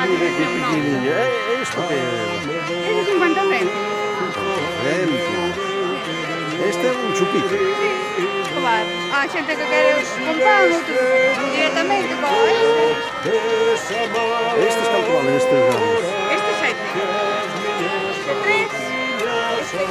Mire qué pequeniño. Isto que... Ese 50 céntimos. Este é un chupito. Claro. Há xente que quere con pan, outros directamente con este. Estes canto valen estes grandes? Este 7. Este 3. Este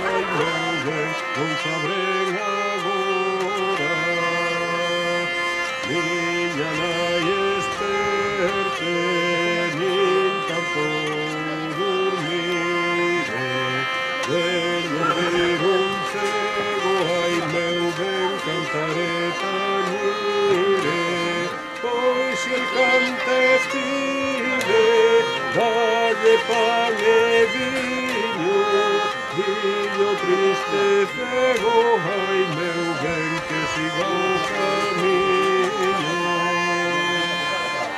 Dalle pan e viño, viño triste cego, ai meu ben que siga o camiño.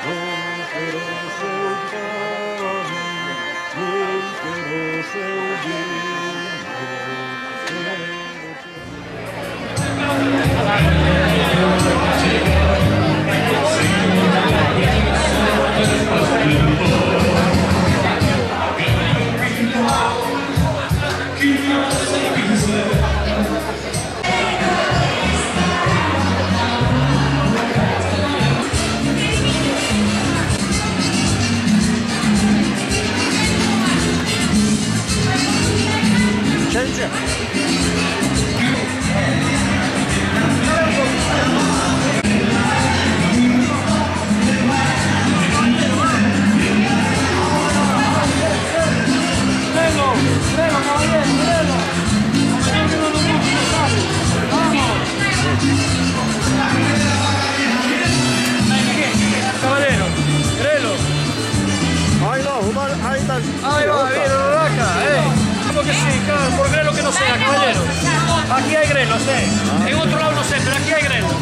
Non quero o seu pan, nin quero o seu Ahí va, viene la vaca, ¿Cómo que sí? Claro, por grelo que no sea, caballero. Aquí hay grelos, En otro lado no sé, pero aquí hay grelos.